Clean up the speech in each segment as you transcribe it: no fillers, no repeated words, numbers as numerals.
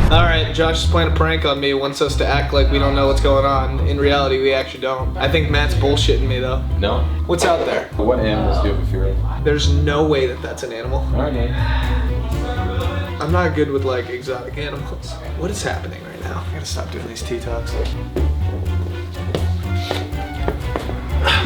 Alright, Josh is playing a prank on me, wants us to act like we don't know what's going on. In reality, we actually don't. I think Matt's bullshitting me though. No? What's out there? What animals do you have a fear of? There's no way that that's an animal. Alright, man. I'm not good with like exotic animals. What is happening right now? I gotta stop doing these T-talks.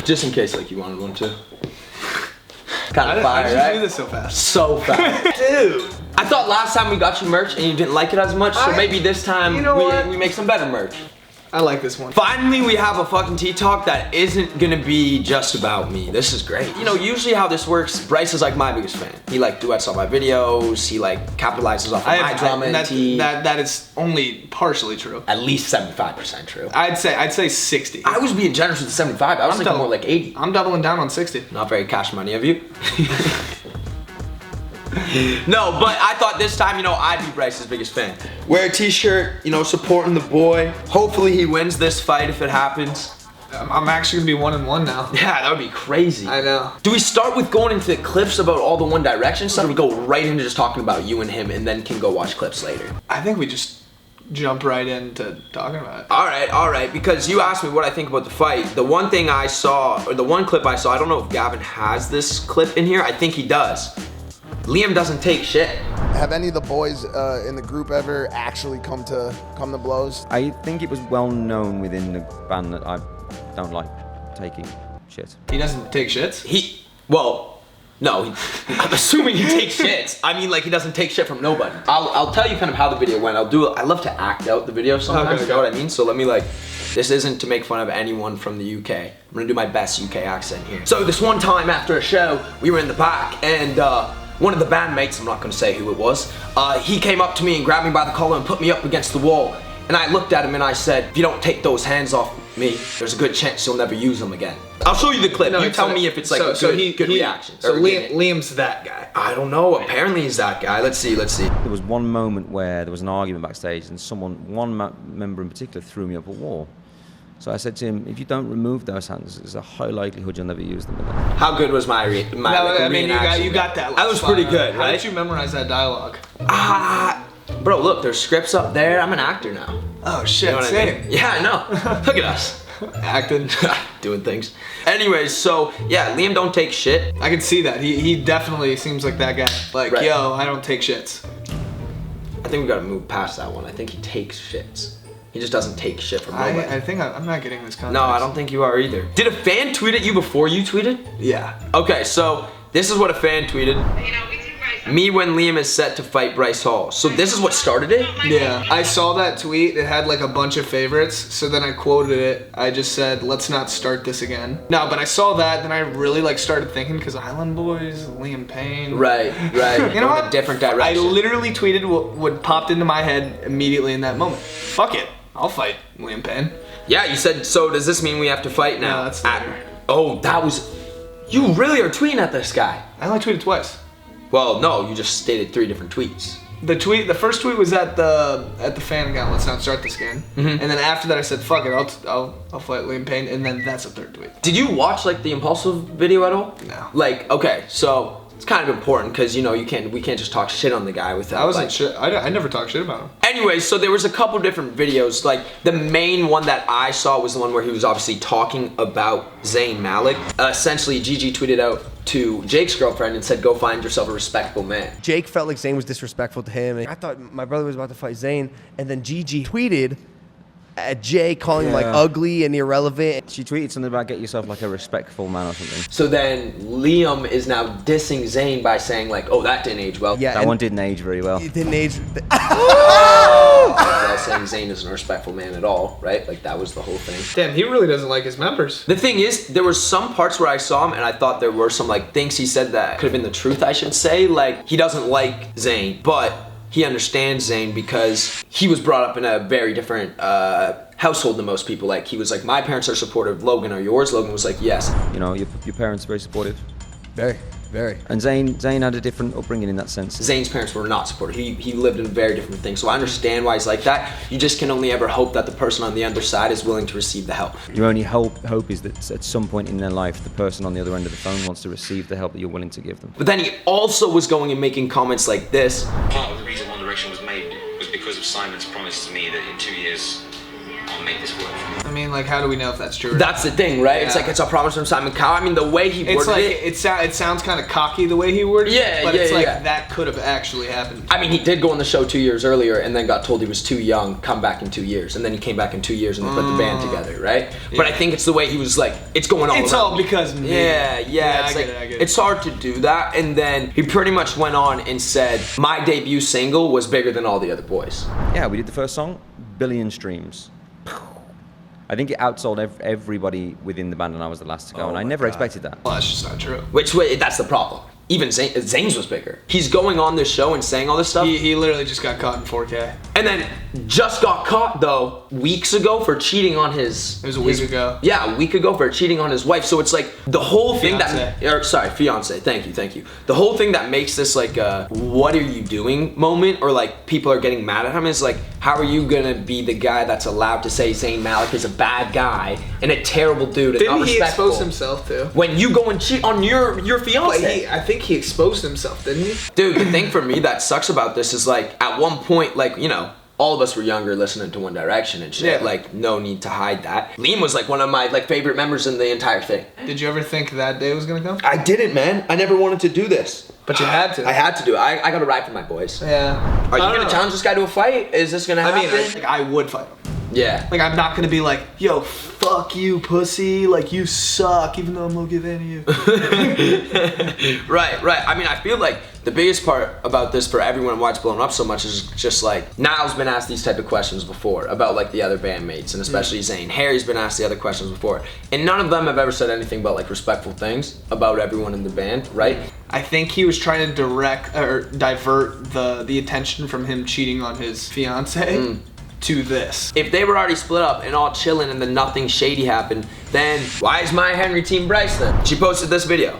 Just in case like you wanted one to. Kind of How fire, did you right? do this so fast? So fast. Dude! I thought last time we got you merch and you didn't like it as much, so maybe this time we make some better merch. I like this one. Finally, we have a fucking T-Talk that isn't gonna be just about me. This is great. You know, usually how this works, Bryce is like my biggest fan. He like duets on my videos, he like capitalizes off of my drama and that is only partially true. At least 75% true. I'd say 60. I was being generous with the 75. I was thinking more like 80. I'm doubling down on 60. Not very cash money of you. No, but I thought this time, you know, I'd be Bryce's biggest fan. Wear a t-shirt, you know, supporting the boy. Hopefully he wins this fight if it happens. I'm actually gonna be 1-1 now. Yeah, that would be crazy. I know. Do we start with going into the clips about all the One Direction stuff, or we go right into just talking about you and him and then can go watch clips later? I think we just jump right into talking about it. All right, because you asked me what I think about the fight. The one thing I saw, or the one clip I saw, I don't know if Gavin has this clip in here. I think he does. Liam doesn't take shit. Have any of the boys in the group ever actually come to blows? I think it was well known within the band that I don't like taking shit. He doesn't take shits? I'm assuming he takes shits. I mean, like, he doesn't take shit from nobody. I'll tell you kind of how the video went. I love to act out the video sometimes, you know what I mean? So let me this isn't to make fun of anyone from the UK. I'm gonna do my best UK accent here. So this one time after a show, we were in the back and one of the bandmates, I'm not gonna say who it was, he came up to me and grabbed me by the collar and put me up against the wall. And I looked at him and I said, if you don't take those hands off me, there's a good chance you'll never use them again. I'll show you the clip. You tell me if it's like a good reaction. So Liam's that guy. I don't know. Apparently he's that guy. Let's see. There was one moment where there was an argument backstage and one member in particular threw me up a wall. So I said to him, if you don't remove those hands, there's a high likelihood you'll never use them again. How good was my reaction? You got that. That was pretty good, right? How did you memorize that dialogue? Bro, look, there's scripts up there. I'm an actor now. Oh shit, You know what I mean? Yeah, I know. Look at us. Acting. Doing things. Anyways, so yeah, Liam don't take shit. I can see that. He definitely seems like that guy. Like, right. Yo, I don't take shits. I think we gotta move past that one. I think he takes shits. He just doesn't take shit from nobody. I think I'm not getting this context. No, I don't think you are either. Did a fan tweet at you before you tweeted? Yeah. Okay, so this is what a fan tweeted. Me when Liam is set to fight Bryce Hall. So this is what started it? Yeah. I saw that tweet. It had like a bunch of favorites. So then I quoted it. I just said, let's not start this again. No, but I saw that. Then I really like started thinking because Island Boys, Liam Payne. Right. You know what? A different direction. I literally tweeted what popped into my head immediately in that moment. Fuck it. I'll fight Liam Payne. Yeah, you said, so does this mean we have to fight now? No, that's later. Oh, that was... You really are tweeting at this guy. I only tweeted twice. Well, no, you just stated 3 different tweets. The first tweet was at the fan account. Let's not start this game. And then after that, I said, "Fuck it, I'll fight Liam Payne." And then that's a third tweet. Did you watch like the Impulsive video at all? No. Like, okay, so it's kind of important because you know we can't just talk shit on the guy without. I wasn't shit. I never talked shit about him. Anyway, so there was a couple different videos. Like the main one that I saw was the one where he was obviously talking about Zayn Malik. Essentially, Gigi tweeted out to Jake's girlfriend and said, go find yourself a respectable man. Jake felt like Zayn was disrespectful to him. And I thought my brother was about to fight Zayn. And then Gigi tweeted at Jake calling him like ugly and irrelevant. She tweeted something about get yourself like a respectful man or something. So then Liam is now dissing Zayn by saying like, oh, that didn't age well. Yeah, that one didn't age very well. It didn't age. Saying Zayn isn't a respectful man at all, right? Like that was the whole thing. Damn, he really doesn't like his members. The thing is, there were some parts where I saw him and I thought there were some like things he said that could have been the truth, I should say. Like he doesn't like Zayn, but he understands Zayn because he was brought up in a very different household than most people. Like he was like, my parents are supportive. Logan, are yours? Logan was like, yes. You know, your parents are very supportive. Very. And Zayn had a different upbringing in that sense. Zayn's parents were not supportive. He lived in a very different thing. So I understand why he's like that. You just can only ever hope that the person on the other side is willing to receive the help. Your only hope is that at some point in their life, the person on the other end of the phone wants to receive the help that you're willing to give them. But then he also was going and making comments like this. Part of the reason One Direction Direction was made was because of Simon's promise to me that in 2 years I'll make this work. I mean, like, how do we know if that's true? That's the thing, right? It's Yeah. like it's a promise from Simon Cowell. I mean, the way he worded It's like it. it sounds kind of cocky the way he worded Yeah, it, but yeah, it's like yeah. that could have actually happened. I mean, he did go on the show 2 years earlier and then got told he was too young, come back in 2 years. And then he came back in 2 years and they put the band together, right? But I think it's the way he was like, it's going all It's around all me. because me. Yeah, I it's get like, it, I get it. it's hard to do that. And then he pretty much went on and said, my debut single was bigger than all the other boys. Yeah, we did the first song, billion streams. I think it outsold everybody within the band, and I was the last to go, and I never expected that. Well, that's just not true. Which way, that's the problem. Even Zane's was bigger. He's going on this show and saying all this stuff. He literally just got caught in 4K. And then just got caught though weeks ago for cheating on his. It was a week ago. Yeah, a week ago for cheating on his wife. So it's like the whole thing fiance. Thank you. The whole thing that makes this like a what are you doing moment, or like people are getting mad at him, is like, how are you gonna be the guy that's allowed to say Zayn Malik is a bad guy and a terrible dude and not Didn't he respectful expose himself too? when you go and cheat on your fiance? But I think he exposed himself, didn't he? Dude, the thing for me that sucks about this is like at one point, like, you know, all of us were younger listening to One Direction and shit. Yeah. Like, no need to hide that. Liam was like one of my like favorite members in the entire thing. Did you ever think that day was gonna come? I didn't, man. I never wanted to do this. But you had to. I had to do it. I got to ride for my boys. Yeah. Are you I don't gonna know. challenge this guy to a fight? Is this gonna I happen? mean, I would fight him. yeah. Like, I'm not gonna be like, yo, fuck you, pussy. Like, you suck, even though I'm looking at you. Right. I mean, I feel like the biggest part about this for everyone why it's blown up so much is just like Niall's been asked these type of questions before about like the other bandmates, and especially Zayn. Harry's been asked the other questions before, and none of them have ever said anything but like respectful things about everyone in the band, right? I think he was trying to divert the attention from him cheating on his fiance to this. If they were already split up and all chilling and then nothing shady happened, then why is my Henry Team Bryce then? She posted this video.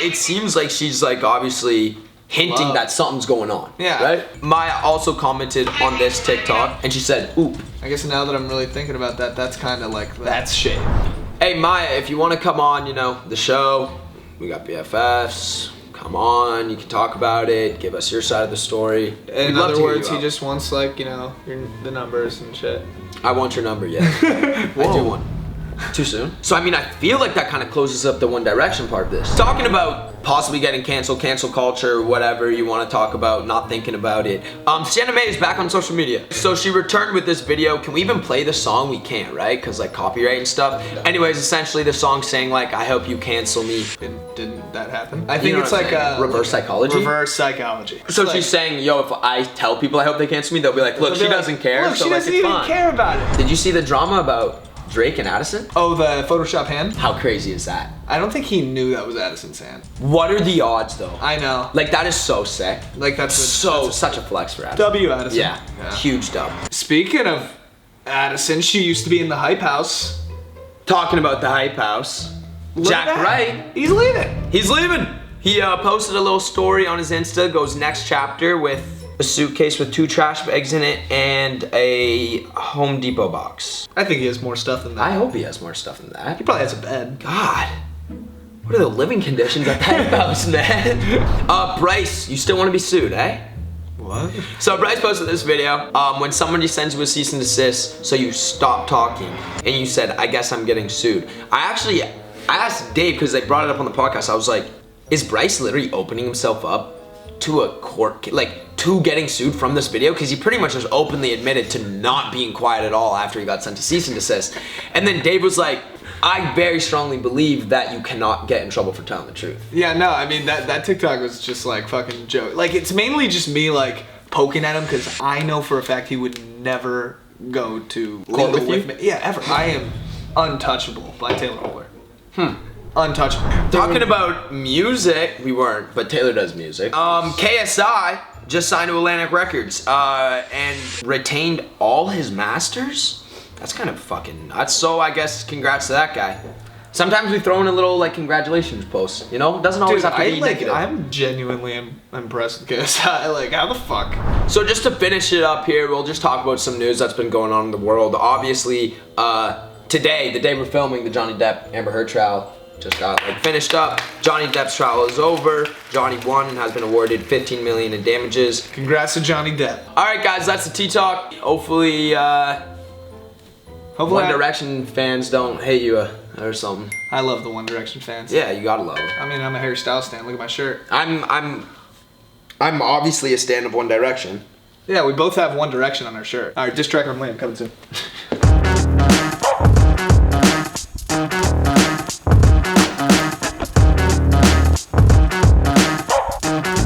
It seems like she's like obviously hinting Wow. that something's going on. Yeah. Right? Maya also commented on this TikTok and she said, oop. I guess now that I'm really thinking about that, that's kind of like, that's shade. Hey Maya, if you want to come on, you know, the show, we got BFFs. Come on, you can talk about it. Give us your side of the story. In We'd love other to hear words, you he out. just wants like, you know, the numbers and shit. I want your number, yeah. I do want. Too soon? So I mean, I feel like that kind of closes up the One Direction part of this. Talking about possibly getting canceled, cancel culture, whatever you want to talk about, not thinking about it. Sienna May is back on social media. So she returned with this video. Can we even play the song? We can't, right? Because like copyright and stuff. Anyways, essentially the song saying like, I hope you cancel me. Didn't that happen? I You think know it's what I'm like saying? a Reverse psychology? Reverse psychology. So Like, she's saying, yo, if I tell people I hope they cancel me, they'll be like, look, they'll she be like, doesn't care. Look, so she like, doesn't it's even fine. care about it. Did you see the drama about Drake and Addison? Oh, the Photoshop hand? How crazy is that? I don't think he knew that was Addison's hand. What are the odds though? I know. Like that is so sick. Like that's Such a flex for Addison. W Addison. Yeah, huge dub. Speaking of Addison, she used to be in the Hype House. Talking about the Hype House, Look Jack at that. Wright, He's leaving. he's leaving. He posted a little story on his Insta, goes next chapter with a suitcase with 2 trash bags in it and a Home Depot box. I think he has more stuff than that. I hope he has more stuff than that. He probably has a bed. God, what are the living conditions at that house, man? Bryce, you still want to be sued, eh? What? So Bryce posted this video when somebody sends you a cease and desist, so you stop talking, and you said, I guess I'm getting sued. I asked Dave, because they brought it up on the podcast, I was like, is Bryce literally opening himself up to a court, like to getting sued from this video? Because he pretty much just openly admitted to not being quiet at all after he got sent to cease and desist. And then Dave was like, I very strongly believe that you cannot get in trouble for telling the truth. Yeah, no, I mean, that TikTok was just like fucking joke. Like, it's mainly just me like poking at him because I know for a fact he would never go to Court legal with you? me. Yeah, ever. I am untouchable by Taylor Holler. Untouchable. Talking about music, we weren't, but Taylor does music. KSI just signed to Atlantic Records and retained all his masters. That's kind of fucking nuts. So I guess congrats to that guy. Sometimes we throw in a little like congratulations post, you know? It doesn't always Dude, have to be negative. I'm genuinely impressed with KSI. Like, how the fuck? So just to finish it up here, we'll just talk about some news that's been going on in the world. Obviously, today, the day we're filming the Johnny Depp Amber Heard trial, just got like finished up. Johnny Depp's trial is over. Johnny won and has been awarded $15 million in damages. Congrats to Johnny Depp. All right, guys, that's the Tea Talk. Hopefully, One Direction fans don't hate you or something. I love the One Direction fans. Yeah, you gotta love it. I mean, I'm a Harry Styles stan. Look at my shirt. I'm obviously a stan of One Direction. Yeah, we both have One Direction on our shirt. All right, diss track on Liam coming soon.